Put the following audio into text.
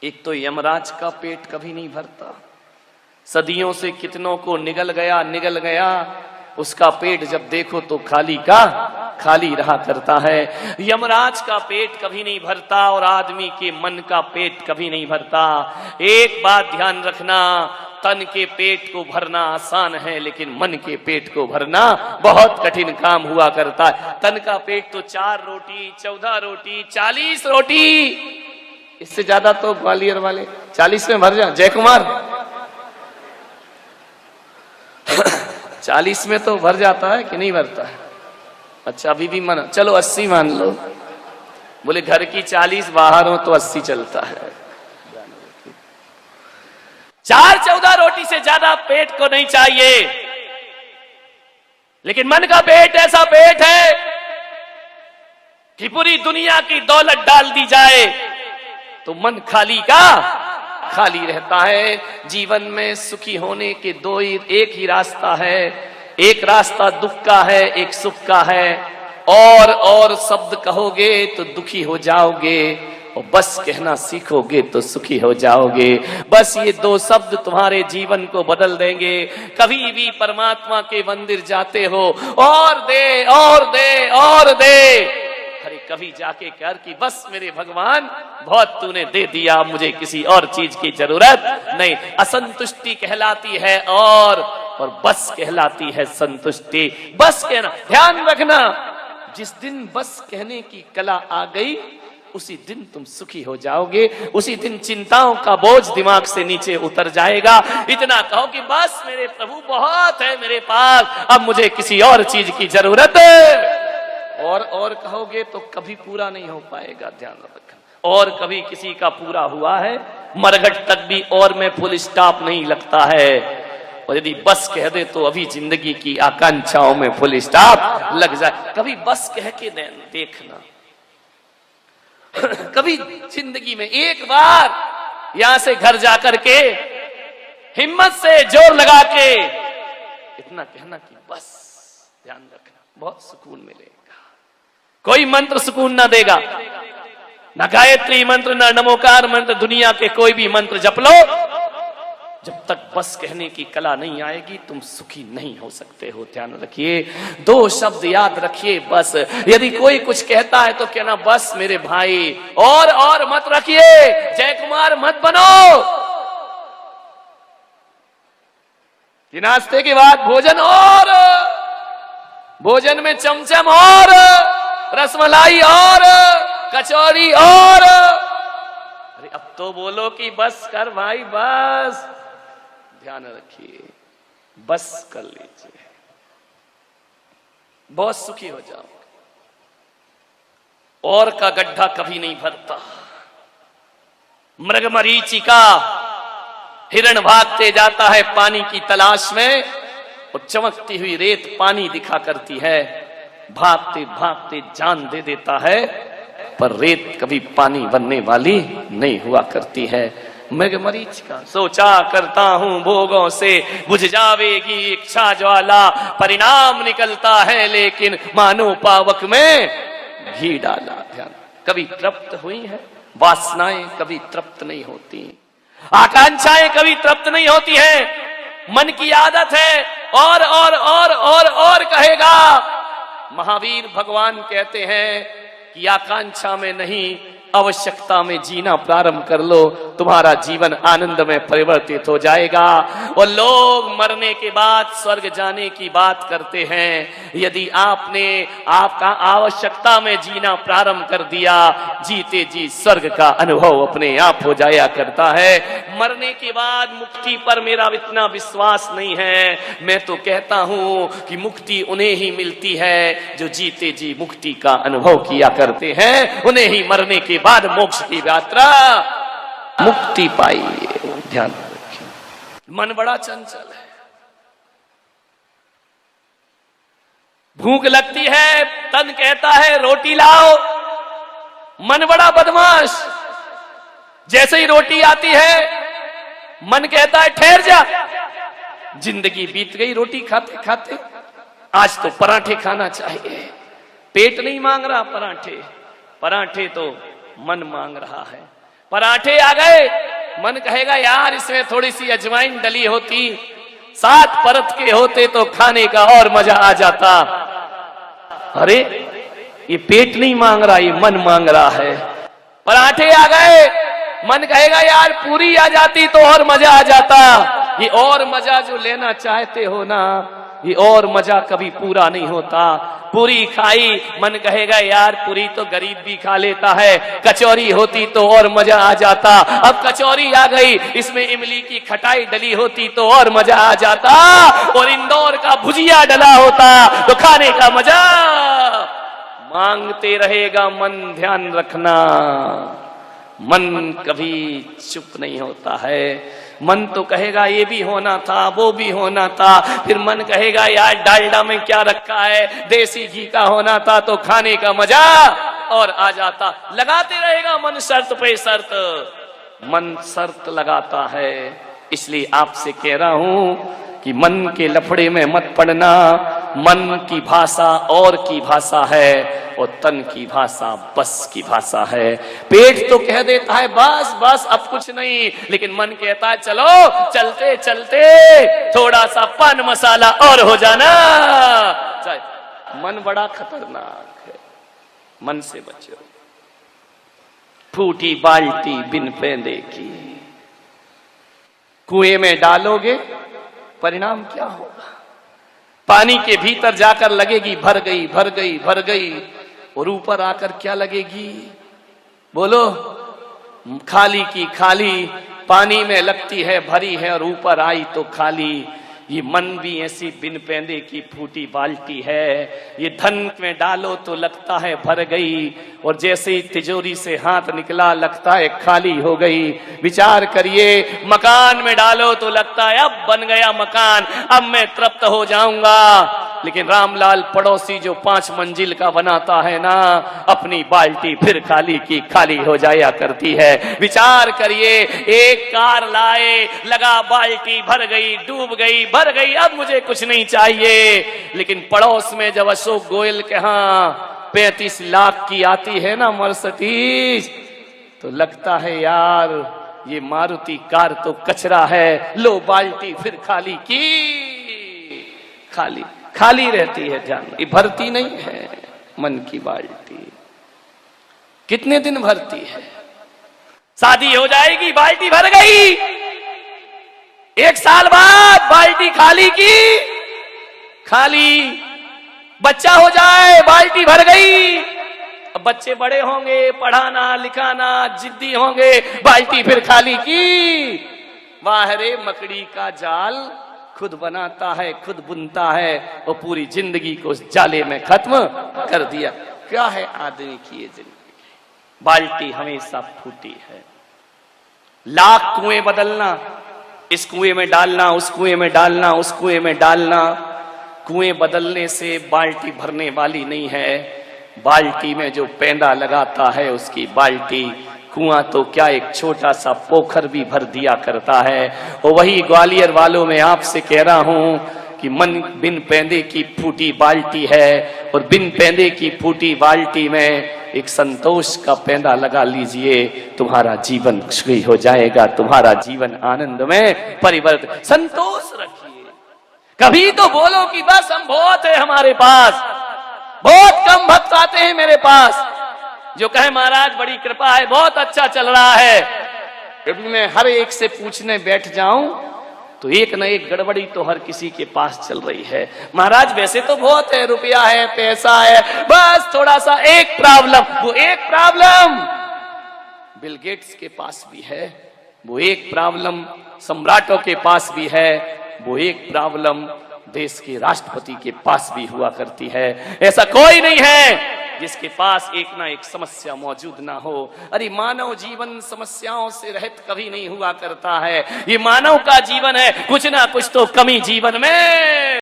एक तो यमराज का पेट कभी नहीं भरता, सदियों से कितनों को निगल गया, उसका पेट जब देखो तो खाली का खाली रहा करता है। यमराज का पेट कभी नहीं भरता और आदमी के मन का पेट कभी नहीं भरता। एक बात ध्यान रखना, तन के पेट को भरना आसान है, लेकिन मन के पेट को भरना बहुत कठिन काम हुआ करता है। तन का पेट तो 4 रोटी, 14 रोटी, 40 रोटी, इससे ज्यादा तो ग्वालियर वाले 40 में भर जा। जय कुमार 40 में तो भर जाता है कि नहीं भरता है? अच्छा अभी भी माना, चलो 80 मान लो। बोले घर की 40 बाहर हो तो 80 चलता है। 4-14 रोटी से ज्यादा पेट को नहीं चाहिए, लेकिन मन का पेट ऐसा पेट है कि पूरी दुनिया की दौलत डाल दी जाए तो मन खाली का खाली रहता है। जीवन में सुखी होने के एक ही रास्ता है, एक रास्ता दुख का है, एक सुख का है। और शब्द कहोगे तो दुखी हो जाओगे, और बस कहना सीखोगे तो सुखी हो जाओगे। बस ये 2 शब्द तुम्हारे जीवन को बदल देंगे। कभी भी परमात्मा के मंदिर जाते हो, और दे और दे और दे, अरे कभी जाके कर कि बस मेरे भगवान बहुत तूने दे दिया, मुझे किसी और चीज की जरूरत नहीं। असंतुष्टि कहलाती है और बस कहलाती है संतुष्टि। बस कहना, ध्यान रखना, जिस दिन बस कहने की कला आ गई उसी दिन तुम सुखी हो जाओगे, उसी दिन चिंताओं का बोझ दिमाग से नीचे उतर जाएगा। इतना कहो कि बस मेरे प्रभु बहुत है मेरे पास, अब मुझे किसी और चीज की जरूरत है। और कहोगे तो कभी पूरा नहीं हो पाएगा, ध्यान रखना। और कभी किसी का पूरा हुआ है, मरघट तक भी और में फुल स्टॉप नहीं लगता है, और यदि बस कह दे तो अभी जिंदगी की आकांक्षाओं में फुल स्टॉप लग जाए। कभी बस कह के देखना, कभी जिंदगी में एक बार यहां से घर जाकर के हिम्मत से जोर लगा के इतना कहना कि बस, ध्यान रखना, बहुत सुकून मिलेगा। कोई मंत्र सुकून ना देगा, ना गायत्री मंत्र, ना नमोकार मंत्र, दुनिया के कोई भी मंत्र जप लो, जब तक बस कहने की कला नहीं आएगी तुम सुखी नहीं हो सकते हो। ध्यान रखिए, 2 शब्द याद रखिए, बस। यदि कोई कुछ कहता है तो कहना बस मेरे भाई, और मत रखिए, जय कुमार मत बनो कि नाश्ते के बाद भोजन, और भोजन में चमचम, और रसमलाई, और कचौरी, और अरे अब तो बोलो कि बस कर भाई बस। ध्यान रखिए, बस कर लीजिए, बहुत सुखी हो जाओगे। और का गड्ढा कभी नहीं भरता। मृगमरीचिका, हिरण भागते जाता है पानी की तलाश में, और चमकती हुई रेत पानी दिखा करती है, भागते भागते जान दे देता है, पर रेत कभी पानी बनने वाली नहीं हुआ करती है। मृगमरीचिका, सोचा करता हूं भोगों से बुझ जावेगी इच्छा ज्वाला, परिणाम निकलता है लेकिन मानो पावक में घी डाला। ध्यान, कभी तृप्त हुई है वासनाएं, कभी तृप्त नहीं होती, आकांक्षाएं कभी तृप्त नहीं होती हैं। मन की आदत है और कहेगा। महावीर भगवान कहते हैं कि आकांक्षा में नहीं, आवश्यकता में जीना प्रारंभ कर लो, तुम्हारा जीवन आनंद में परिवर्तित हो जाएगा। और लोग मरने के बाद स्वर्ग जाने की बात करते हैं। यदि आपने आपका आवश्यकता में जीना प्रारंभ कर दिया, जीते जी स्वर्ग का अनुभव अपने आप हो जाया करता है। मरने के बाद मुक्ति पर मेरा इतना विश्वास नहीं है। मैं तो कहता हूं कि मुक्ति उन्हें ही मिलती है जो जीते जी मुक्ति का अनुभव किया करते हैं, उन्हें ही मरने के बाद मोक्ष की यात्रा मुक्ति पाइए। ध्यान रखिए, मन बड़ा चंचल है, भूख लगती है, तन कहता है रोटी लाओ। मन बड़ा बदमाश, जैसे ही रोटी आती है मन कहता है ठहर जा। जिंदगी बीत गई रोटी खाते खाते, आज तो पराठे खाना चाहिए। पेट नहीं मांग रहा पराठे, पराठे तो मन मांग रहा है। पराठे आ गए, मन कहेगा यार इसमें थोड़ी सी अजवाइन डली होती, 7 परत के होते तो खाने का और मजा आ जाता। अरे ये पेट नहीं मांग रहा, ये मन मांग रहा है। पराठे आ गए, मन कहेगा यार पूरी आ जाती तो और मजा आ जाता। ये और मजा जो लेना चाहते हो ना, ये और मजा कभी पूरा नहीं होता। पूरी खाई, मन कहेगा यार पूरी तो गरीब भी खा लेता है, कचौरी होती तो और मजा आ जाता। अब कचौरी आ गई, इसमें इमली की खटाई डली होती तो और मजा आ जाता, और इंदौर का भुजिया डला होता तो खाने का मजा। मांगते रहेगा मन, ध्यान रखना, मन कभी चुप नहीं होता है। मन तो कहेगा ये भी होना था, वो भी होना था, फिर मन कहेगा यार डालडा में क्या रखा है, देसी घी का होना था तो खाने का मजा और आ जाता। लगाते रहेगा मन शर्त पे शर्त, मन शर्त लगाता है। इसलिए आपसे कह रहा हूं कि मन के लफड़े में मत पड़ना। मन की भाषा और की भाषा है और तन की भाषा बस की भाषा है। पेट तो कह देता है बस बस अब कुछ नहीं, लेकिन मन कहता है चलो चलते चलते थोड़ा सा पान मसाला और हो जाना। मन बड़ा खतरनाक है, मन से बचो। फूटी बाल्टी बिन पैंदे की, कुएं में डालोगे परिणाम क्या होगा? पानी के भीतर जाकर लगेगी भर गई भर गई भर गई, और ऊपर आकर क्या लगेगी? बोलो, खाली की खाली। पानी में लगती है भरी है और ऊपर आई तो खाली। ये मन भी ऐसी बिन पैंदे की फूटी बाल्टी है। ये धन में डालो तो लगता है भर गई, और जैसे ही तिजोरी से हाथ निकला लगता है खाली हो गई। विचार करिए, मकान में डालो तो लगता है अब बन गया मकान, अब मैं तृप्त हो जाऊंगा, लेकिन रामलाल पड़ोसी जो 5 मंजिल का बनाता है ना, अपनी बाल्टी फिर खाली की खाली हो जाया करती है। विचार करिए, एक कार लाए, लगा बाल्टी भर गई डूब गई भर गई, अब मुझे कुछ नहीं चाहिए, लेकिन पड़ोस में जब अशोक गोयल के यहाँ 35 लाख की आती है ना मर्सिडीज, तो लगता है यार ये मारुति कार तो कचरा है, लो बाल्टी फिर खाली की खाली खाली रहती है, जान ये भरती नहीं है। मन की बाल्टी कितने दिन भरती है? शादी हो जाएगी बाल्टी भर गई, 1 साल बाद बाल्टी खाली की खाली। बच्चा हो जाए बाल्टी भर गई, अब बच्चे बड़े होंगे, पढ़ाना लिखाना जिद्दी होंगे, बाल्टी फिर खाली की। वाह रे मकड़ी का जाल खुद बनाता है खुद बुनता है, और पूरी जिंदगी को उस जाले में खत्म कर दिया। क्या है आदमी की ये जिंदगी? बाल्टी हमेशा फूटी है। लाख कुएं बदलना, इस कुएं में डालना उस कुएं में डालना उस कुएं में डालना, कुएं बदलने से बाल्टी भरने वाली नहीं है। बाल्टी में जो पेंदा लगाता है उसकी बाल्टी, कुआं तो क्या एक छोटा सा पोखर भी भर दिया करता है। और वही ग्वालियर वालों में आपसे कह रहा हूं कि मन बिन पेंदे की फूटी बाल्टी है, और बिन पेंदे की फूटी बाल्टी में एक संतोष का पेंदा लगा लीजिए, तुम्हारा जीवन खुशी हो जाएगा, तुम्हारा जीवन आनंद में परिवर्तन। संतोष रखिए। कभी तो बोलो कि बस हम बहुत है हमारे पास, बहुत कम भक्त आते हैं मेरे पास जो कहे महाराज बड़ी कृपा है, बहुत अच्छा चल रहा है। कभी मैं हर एक से पूछने बैठ जाऊं तो एक न एक गड़बड़ी तो हर किसी के पास चल रही है। महाराज वैसे तो बहुत है, रुपया है पैसा है, बस थोड़ा सा एक प्रॉब्लम। वो एक प्रॉब्लम बिल गेट्स के पास भी है, वो एक प्रॉब्लम सम्राटों के पास भी है, वो एक प्रॉब्लम देश के राष्ट्रपति के पास भी हुआ करती है। ऐसा कोई नहीं है जिसके पास एक ना एक समस्या मौजूद ना हो। अरे मानव जीवन समस्याओं से रहित कभी नहीं हुआ करता है। ये मानव का जीवन है, कुछ ना कुछ तो कमी जीवन में